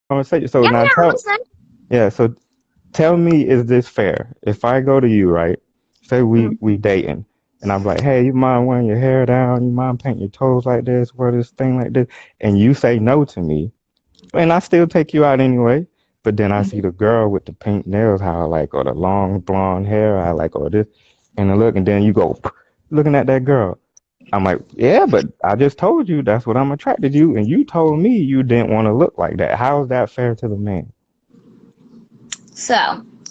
conversation. So Yeah, now yeah, listen. yeah. So tell me, is this fair? If I go to you, right? Say we dating, and I'm like, hey, you mind wearing your hair down? You mind painting your toes like this? Wear this thing like this? And you say no to me, and I still take you out anyway. But then I see the girl with the pink nails, how I like, or the long blonde hair, I like, or this, and the look, and then you go looking at that girl. I'm like, yeah, but I just told you that's what I'm attracted to you, and you told me you didn't want to look like that. How is that fair to the man? So,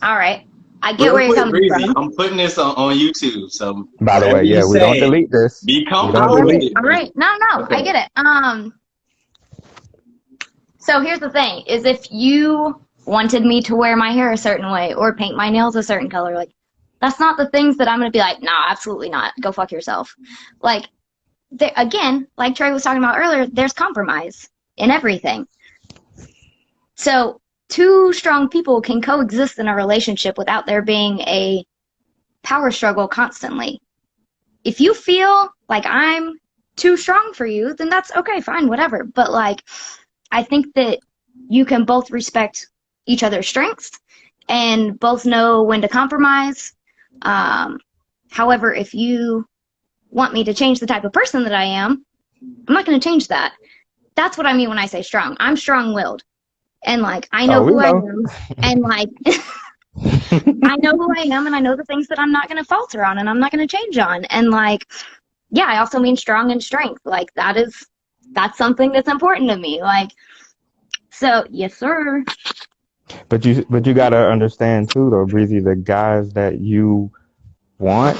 all right. I get Real where you're quick, coming Breezy, from. I'm putting this on YouTube. So By the way, whatever you yeah, we don't say, delete this. be We don't All comfortable with right, delete. it, all Breezy. right. No, no, I Okay. get it. So here's the thing: is if you wanted me to wear my hair a certain way or paint my nails a certain color, like that's not the things that I'm gonna be like, nah, absolutely not. Go fuck yourself. Like there, again, like Trey was talking about earlier, there's compromise in everything. So two strong people can coexist in a relationship without there being a power struggle constantly. If you feel like I'm too strong for you, then that's okay, fine, whatever. But like, I think that you can both respect each other's strengths and both know when to compromise. Um, However, if you want me to change the type of person that I am, I'm not going to change that. That's what I mean when I say strong. I'm strong willed. And like, I know Oh, we who I know. am. And like, I know who I am and I know the things that I'm not going to falter on and I'm not going to change on. And like, yeah, I also mean strong and strength. Like, that's something that's important to me. Like, so, yes, sir. But you gotta understand too, though, Breezy, the guys that you want,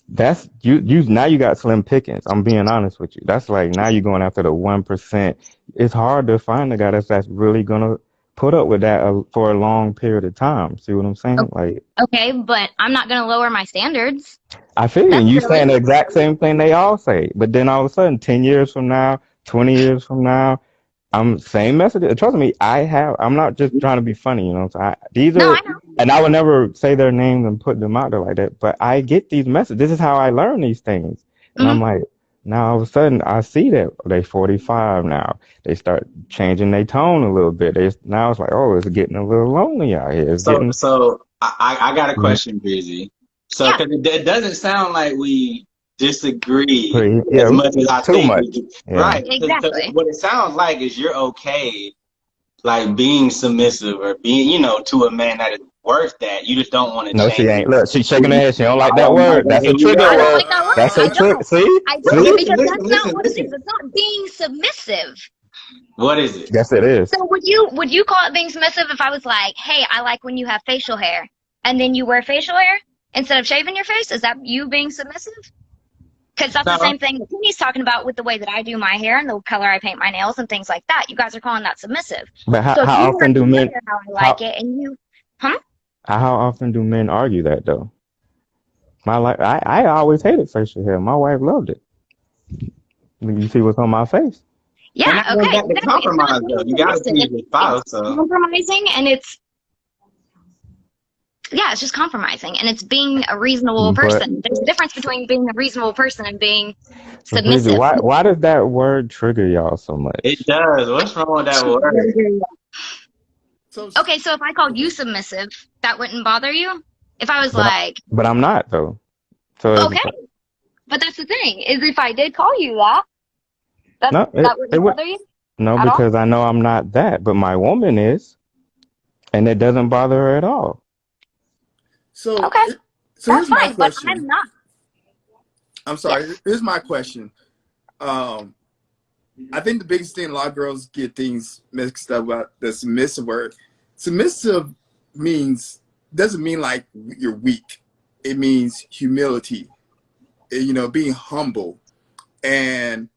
that's you now you got slim pickings. I'm being honest with you. That's like now you're going after the 1%. It's hard to find a guy that's really gonna put up with that for a long period of time. See what I'm saying? Like, Okay, but I'm not going to lower my standards I feel you, and you saying necessarily. the exact same thing they all say, but then all of a sudden, 10 years from now, 20 years from now, I'm same message. Trust me, I'm not just trying to be funny, you know. So these No, are, I know. and I would never say their names and put them out there like that. But I get these messages. This is how I learn these things, and I'm Hmm. like, now all of a sudden I see that they 45 now. They start changing their tone a little bit. Now it's like, oh, it's getting a little lonely out here. It's So getting, so I got a question, Breezy. So Yeah, because it doesn't sound like we disagree as yeah, much as I too think we much. do. Yeah. Right. Because exactly. what it sounds like is you're okay like being submissive or being, to a man that is worth that. You just don't want to No, she change ain't. Look, she's shaking her it. head. She don't like that Oh my word. God, That's a here we trigger I don't word. like that word. go. That's a I trick. don't. See? I But don't See? listen, because listen, that's not listen, what it is. listen. It's not being submissive. What is it? Yes, it is. So would you call it being submissive if I was like, hey, I like when you have facial hair, and then you wear facial hair instead of shaving your face? Is that you being submissive? Because that's the No, same thing that Kenny's talking about with the way that I do my hair and the color I paint my nails and things like that. You guys are calling that submissive. But So if how you wear often do your men hair how I like how it and you, huh? how often do men argue that though? I always hated facial hair. My wife loved it. You see what's on my face? and that Yeah, goes okay, back to exactly. It's not compromise though. being You got to submissive. please It's your it's spouse. So compromising and it's yeah, it's just compromising and it's being a reasonable But person. There's a difference between being a reasonable person and being Breezy, submissive. why does that word trigger y'all so it much? does. What's wrong with that word? So Okay, so if I called you okay. submissive, that wouldn't bother you? If I was But like, but I'm not though. So okay, it's like, but that's the thing, is if I did call you that, no, that it wouldn't would bother you no at all? because I know I'm not that, but my woman is, and it doesn't bother her at all. So Okay, so that's here's my fine, but I'm question. not. I'm Yeah. sorry. Here's my question. Um, I think the biggest thing a lot of girls get things mixed up about the submissive word. Submissive means doesn't mean like you're weak. It means humility. Being humble. And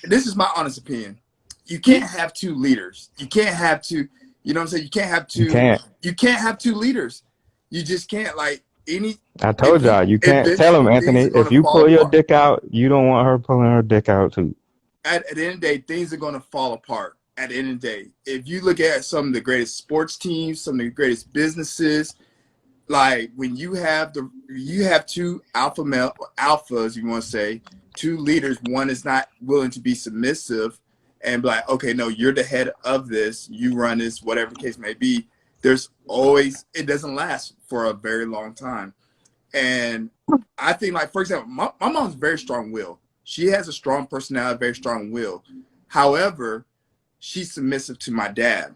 this is my honest opinion. You can't have two leaders. You can't have two. You know what I'm saying? You can't have You two. can't. You can't have two leaders. You just can't. Like any. I If told you y'all you can't tell him, eventually things Anthony. are going If to you fall pull your apart. dick out, you don't want her pulling her dick out too. At the end of the day, things are going to fall apart. At the end of the day, if you look at some of the greatest sports teams, some of the greatest businesses, like when you have two alphas, you want to say, two leaders. One is not willing to be submissive, and be like, okay, no, you're the head of this, you run this, whatever the case may be. There's always, it doesn't last for a very long time. And I think, like, for example, my mom's very strong-willed. She has a strong personality, very strong will. However, she's submissive to my dad.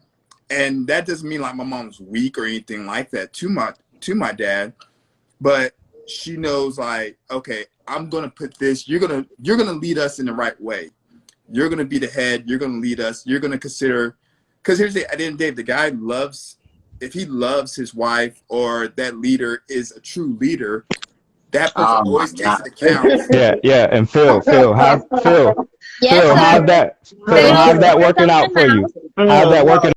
And that doesn't mean like my mom's weak or anything like that to my dad, but she knows like, okay, I'm gonna put this, you're gonna lead us in the right way. You're gonna be the head, you're gonna lead us, you're gonna consider, because here's the, at the end of the day, the guy loves, if he loves his wife or that leader is a true leader, that person Oh my always takes God. into account. Yeah. And Phil, Yes, Phil, sir. how's that Phil, working say out for something you? else. How's that working